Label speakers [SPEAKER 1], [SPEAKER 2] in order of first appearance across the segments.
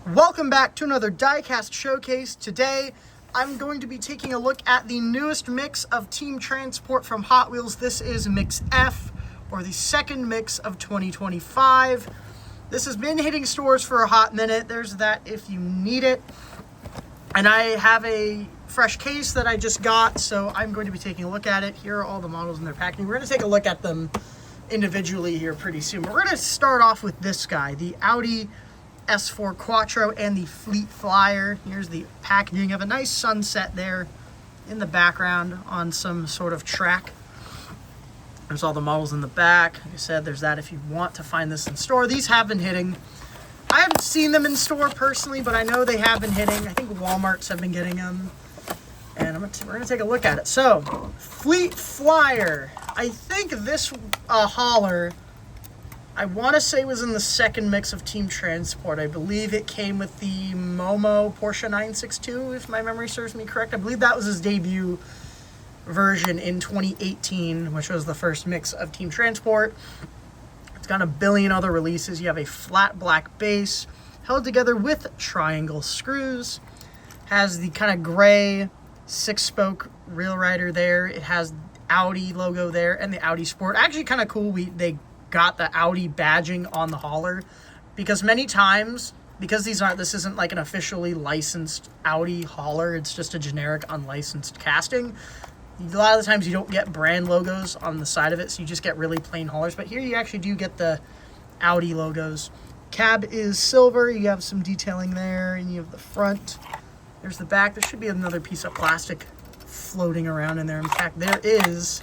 [SPEAKER 1] Welcome back to another diecast showcase. Today I'm going to be taking a look at the newest mix of Team Transport from Hot Wheels. This is Mix F, or the second mix of 2025. This has been hitting stores for a hot minute. There's that if you need it. And I have a fresh case that I just got, so I'm going to be taking a look at it. Here are all the models in their packaging. We're going to take a look at them individually here pretty soon. But we're going to start off with this guy, the Audi S4 Quattro and the Fleet Flyer. Here's the packaging. You have a nice sunset there in the background on some sort of track. There's all the models in the back. Like I said, there's that if you want to find this in store. These have been hitting. I haven't seen them in store personally, but I know they have been hitting. I think Walmarts have been getting them. And we're going to take a look at it. So, Fleet Flyer. I think this hauler, I want to say, was in the second mix of Team Transport. I believe it came with the Momo Porsche 962, if my memory serves me correct. I believe that was his debut version in 2018, which was the first mix of Team Transport. It's got a billion other releases. You have a flat black base held together with triangle screws. Has the kind of gray 6-spoke reel rider there. It has Audi logo there and the Audi Sport. Actually kind of cool. They got the Audi badging on the hauler, because many times, because this isn't like an officially licensed Audi hauler, it's just a generic unlicensed casting. A lot of the times you don't get brand logos on the side of it, so you just get really plain haulers. But here you actually do get the Audi logos. Cab is silver. You have some detailing there, and you have the front. There's the back. There should be another piece of plastic floating around in there. In fact, there is.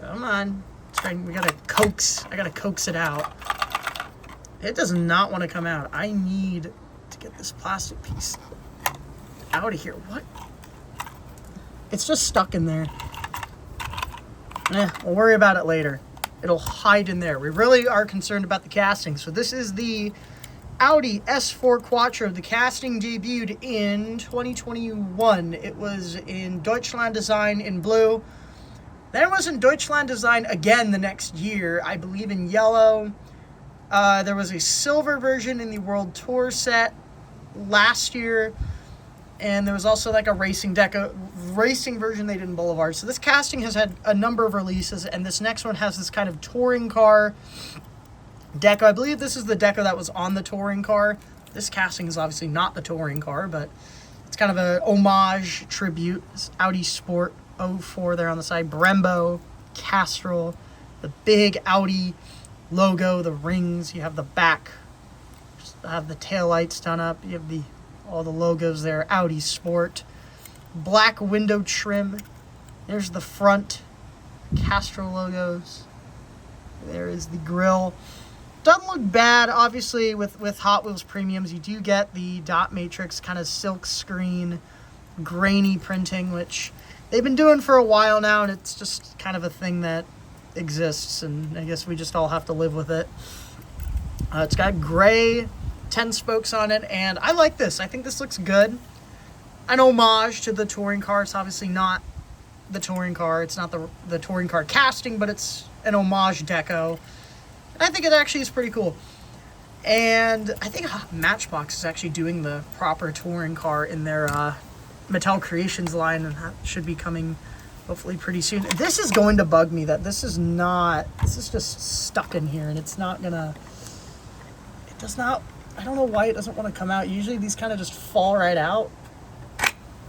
[SPEAKER 1] Come on. I gotta coax it out. It does not want to come out. I need to get this plastic piece out of here. What? It's just stuck in there. We'll worry about it later. It'll hide in there. We really are concerned about the casting. So this is the Audi S4 Quattro. The casting debuted in 2021. It was in Deutschland design in blue. Then it was in Deutschland design again the next year, I believe in yellow. There was a silver version in the World Tour set last year. And there was also like a racing version they did in Boulevard. So this casting has had a number of releases, and this next one has this kind of touring car deco. I believe this is the deco that was on the touring car. This casting is obviously not the touring car, but it's kind of a homage tribute. This Audi Sport 04 there on the side. Brembo, Castrol, the big Audi logo, the rings. You have the back. Have the taillights done up. You have all the logos there. Audi Sport. Black window trim. There's the front. Castrol logos. There is the grille. Doesn't look bad. Obviously, with Hot Wheels Premiums, you do get the dot matrix kind of silk screen, grainy printing, which they've been doing for a while now, and it's just kind of a thing that exists, and I guess we just all have to live with it. It's got gray 10 spokes on it, and I like this. I think this looks good. An homage to the touring car. It's obviously not the touring car. It's not the touring car casting, but it's an homage deco. And I think it actually is pretty cool. And I think Matchbox is actually doing the proper touring car in their Mattel Creations line, and that should be coming hopefully pretty soon. This is going to bug me that this is just stuck in here, and it does not, I don't know why it doesn't want to come out. Usually these kind of just fall right out.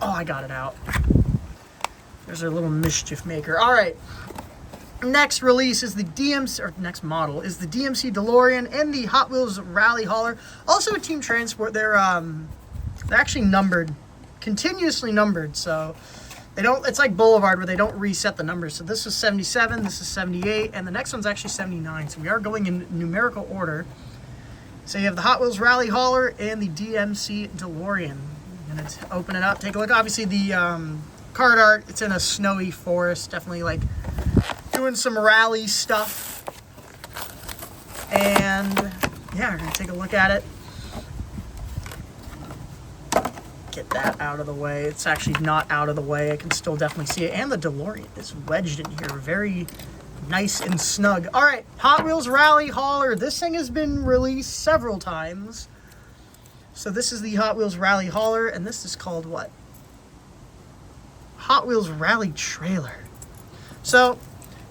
[SPEAKER 1] Oh, I got it out. There's a little mischief maker. All right. Next release is the next model is the DMC DeLorean and the Hot Wheels Rally Hauler. Also a Team Transport. They're actually numbered, continuously numbered. So it's like Boulevard where they don't reset the numbers. So this is 77, this is 78, and the next one's actually 79. So we are going in numerical order. So you have the Hot Wheels Rally Hauler and the DMC DeLorean. I'm going to open it up, take a look. Obviously the card art, it's in a snowy forest, definitely like doing some rally stuff. And yeah, we're going to take a look at it. Get that out of the way. It's actually not out of the way. I can still definitely see it. And the DeLorean is wedged in here. Very nice and snug. All right, Hot Wheels Rally Hauler. This thing has been released several times. So this is the Hot Wheels Rally Hauler, and this is called what? Hot Wheels Rally Trailer. So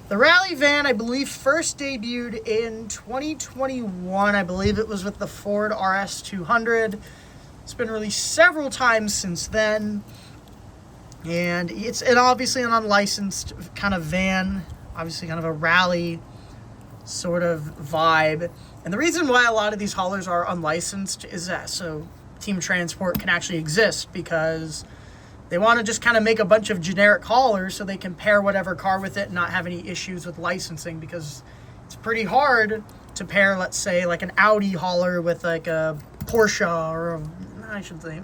[SPEAKER 1] the Rally van, I believe, first debuted in 2021. I believe it was with the Ford RS 200. It's been released several times since then. And it's obviously an unlicensed kind of van. Obviously kind of a rally sort of vibe. And the reason why a lot of these haulers are unlicensed is that so Team Transport can actually exist, because they want to just kind of make a bunch of generic haulers so they can pair whatever car with it and not have any issues with licensing, because it's pretty hard to pair, let's say, like an Audi hauler with like a Porsche or I should say,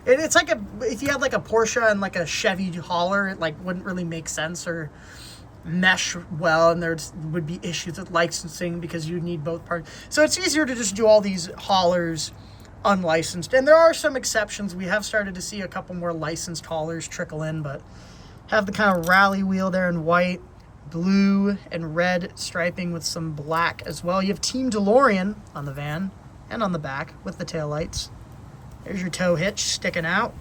[SPEAKER 1] it's like if you had like a Porsche and like a Chevy hauler, it like wouldn't really make sense or mesh well, and there would be issues with licensing because you need both parts. So it's easier to just do all these haulers unlicensed, and there are some exceptions. We have started to see a couple more licensed haulers trickle in, but have the kind of rally wheel there in white, blue, and red striping with some black as well. You have Team DeLorean on the van and on the back with the taillights. There's your tow hitch sticking out.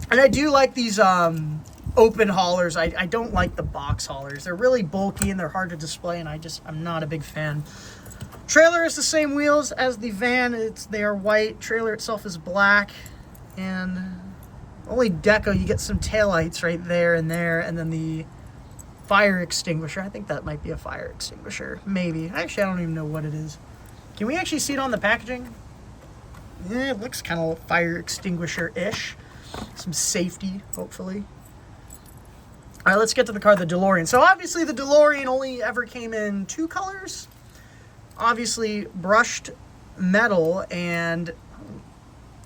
[SPEAKER 1] And I do like these open haulers. I don't like the box haulers. They're really bulky and they're hard to display, and I'm not a big fan. Trailer is the same wheels as the van. They are white. Trailer itself is black. And only deco, you get some taillights right there, and then the fire extinguisher. I think that might be a fire extinguisher. Maybe. Actually, I don't even know what it is. Can we actually see it on the packaging? Yeah, it looks kind of fire extinguisher-ish. Some safety, hopefully. All right, let's get to the car, the DeLorean. So obviously the DeLorean only ever came in two colors. Obviously brushed metal, and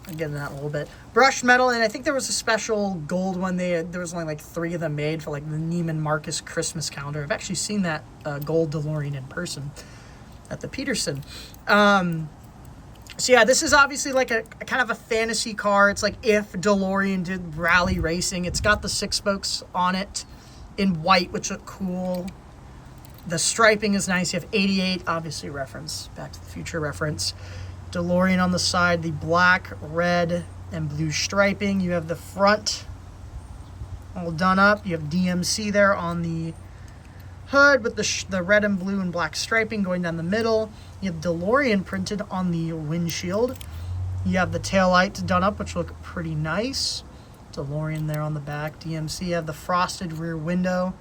[SPEAKER 1] I'll get into that in a little bit. Brushed metal, and I think there was a special gold one. There was only like 3 of them made for like the Neiman Marcus Christmas calendar. I've actually seen that gold DeLorean in person at the Peterson. So yeah, this is obviously like a kind of a fantasy car. It's like if DeLorean did rally racing. It's got the 6 spokes on it in white, which look cool. The striping is nice. You have 88, obviously reference, Back to the Future reference. DeLorean on the side, the black, red, and blue striping. You have the front all done up. You have DMC there on the hood with the red and blue and black striping going down the middle. You have DeLorean printed on the windshield. You have the taillights done up, which look pretty nice. DeLorean there on the back. DMC, you have the frosted rear window.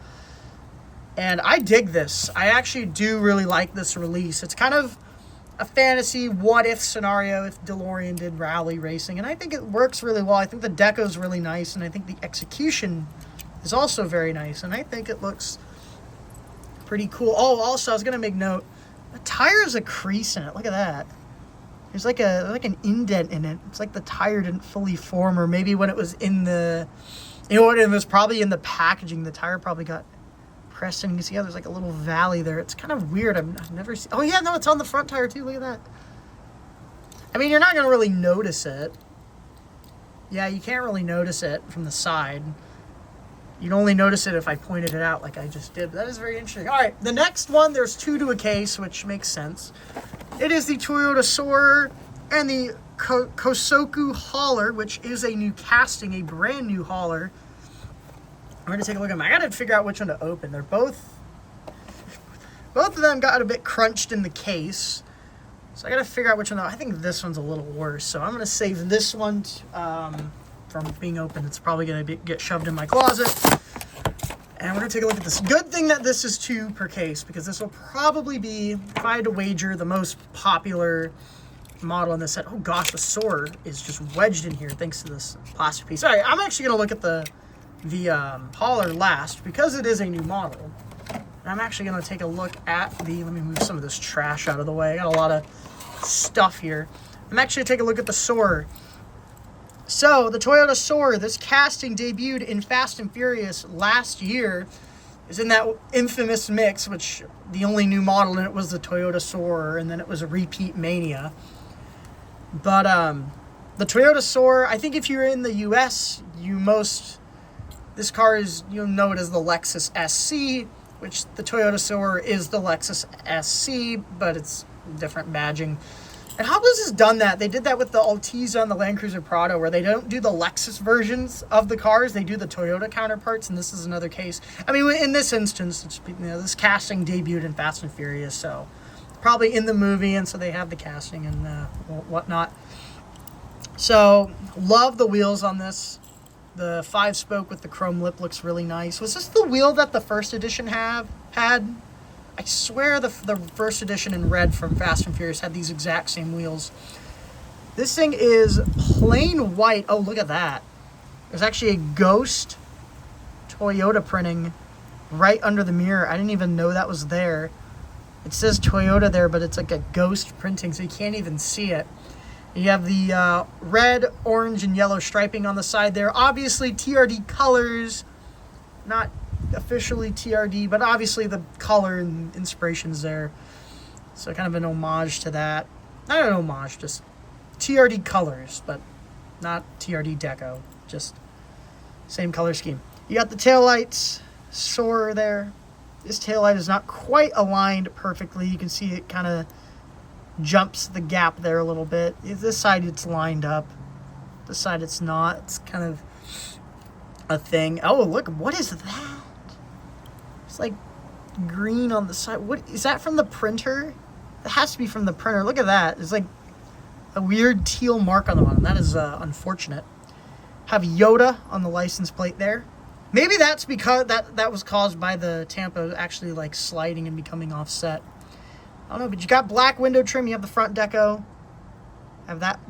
[SPEAKER 1] And I dig this. I actually do really like this release. It's kind of a fantasy what-if scenario if DeLorean did rally racing. And I think it works really well. I think the deco is really nice, and I think the execution is also very nice. And I think it looks pretty cool. Oh, also, I was going to make note, the tire has a crease in it. Look at that. There's like an indent in it. It's like the tire didn't fully form, or maybe when it was in the, you know what, it was probably in the packaging. The tire probably got pressed in. You can see how there's like a little valley there. It's kind of weird. I've never seen. Oh yeah, no, it's on the front tire too. Look at that. I mean, you're not going to really notice it. Yeah, you can't really notice it from the side. You'd only notice it if I pointed it out like I just did. But that is very interesting. All right, the next one, there's 2 to a case, which makes sense. It is the Toyota Soarer and the Kosoku hauler, which is a new casting, a brand new hauler. I'm going to take a look at them. I got to figure out which one to open. They're both of them got a bit crunched in the case. So I got to figure out which one. I think this one's a little worse. So I'm going to save this one from being opened. It's probably going to get shoved in my closet. And we're going to take a look at this. Good thing that this is 2 per case, because this will probably be, if I had to wager, the most popular model in this set. Oh gosh, the Soarer is just wedged in here thanks to this plastic piece. All right, I'm actually going to look at the hauler last, because it is a new model. And I'm actually going to take a look at let me move some of this trash out of the way. I got a lot of stuff here. I'm actually going to take a look at the Soarer. So, the Toyota Soarer, this casting debuted in Fast and Furious last year, is in that infamous mix, which the only new model in it was the Toyota Soarer, and then it was a repeat Mania. But the Toyota Soarer, I think if you're in the US, this car is, you'll know it as the Lexus SC, which the Toyota Soarer is the Lexus SC, but it's different badging. And Hot Wheels has done that. They did that with the Altiza and the Land Cruiser Prado, where they don't do the Lexus versions of the cars. They do the Toyota counterparts, and this is another case. I mean, in this instance, it's, this casting debuted in Fast and Furious, so probably in the movie, and so they have the casting and whatnot. So, love the wheels on this. The 5-spoke with the chrome lip looks really nice. Was this the wheel that the first edition had? I swear the first edition in red from Fast and Furious had these exact same wheels. This thing is plain white. Oh, look at that. There's actually a ghost Toyota printing right under the mirror. I didn't even know that was there. It says Toyota there, but it's like a ghost printing, so you can't even see it. You have the red, orange, and yellow striping on the side there. Obviously, TRD colors, not officially TRD, but obviously the color and inspiration's there. So kind of an homage to that. Not an homage, just TRD colors, but not TRD deco. Just same color scheme. You got the taillights, Soarer there. This taillight is not quite aligned perfectly. You can see it kind of jumps the gap there a little bit. This side it's lined up. This side it's not. It's kind of a thing. Oh, look, what is that? It's like green on the side. What is that from the printer? It has to be from the printer. Look at that. It's like a weird teal mark on the bottom. That is unfortunate. Have Yoda on the license plate there. Maybe that's because that was caused by the Tampa actually like sliding and becoming offset. I don't know, but you got black window trim. You have the front deco. Have that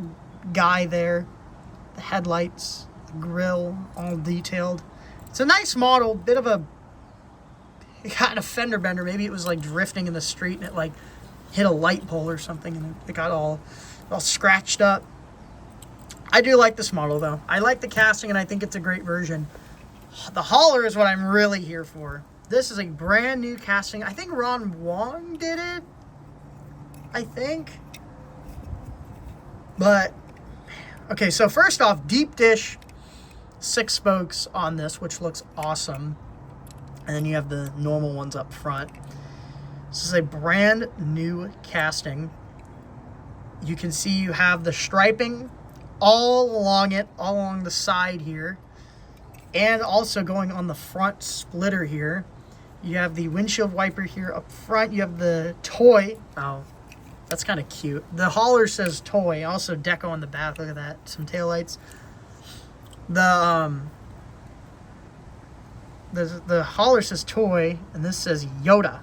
[SPEAKER 1] guy there. The headlights, the grill, all detailed. It's a nice model. Bit of a it got a fender bender. Maybe it was like drifting in the street and it like hit a light pole or something and it got all scratched up. I do like this model though. I like the casting and I think it's a great version. The hauler is what I'm really here for. This is a brand new casting. I think Ron Wong did it. I think. But, okay, so first off, deep dish 6 spokes on this, which looks awesome. And then you have the normal ones up front. This is a brand new casting. You can see you have the striping all along it, all along the side here. And also going on the front splitter here. You have the windshield wiper here up front. You have the toy. Oh, that's kind of cute. The hauler says toy. Also deco on the back. Look at that. Some taillights. The hauler says toy, and this says Yoda.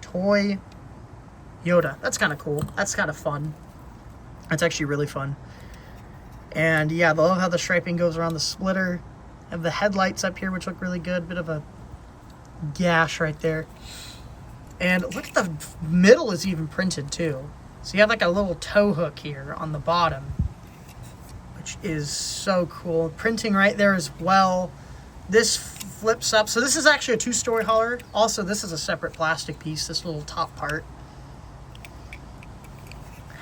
[SPEAKER 1] Toy Yoda. That's kind of cool. That's kind of fun. That's actually really fun. And yeah, I love how the striping goes around the splitter. Have the headlights up here, which look really good. Bit of a gash right there. And look at the middle is even printed too. So you have like a little tow hook here on the bottom, which is so cool. Printing right there as well. This flips up. So this is actually a 2-story hauler. Also, this is a separate plastic piece, this little top part.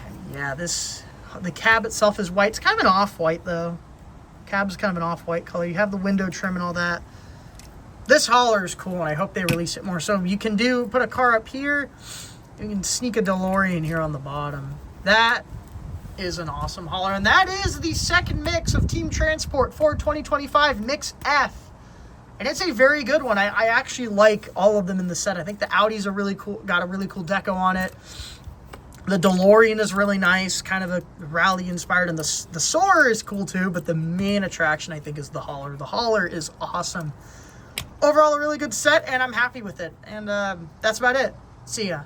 [SPEAKER 1] And yeah, the cab itself is white. It's kind of an off-white though. Cab's kind of an off-white color. You have the window trim and all that. This hauler is cool, and I hope they release it more. So you can put a car up here. You can sneak a DeLorean here on the bottom. That is an awesome hauler. And that is the second mix of Team Transport for 2025, Mix F. And it's a very good one. I actually like all of them in the set. I think the Audis are really cool, got a really cool deco on it. The DeLorean is really nice, kind of a rally inspired, and the Soarer is cool too, but the main attraction I think is the hauler. The hauler is awesome. Overall, a really good set, and I'm happy with it. And that's about it. See ya.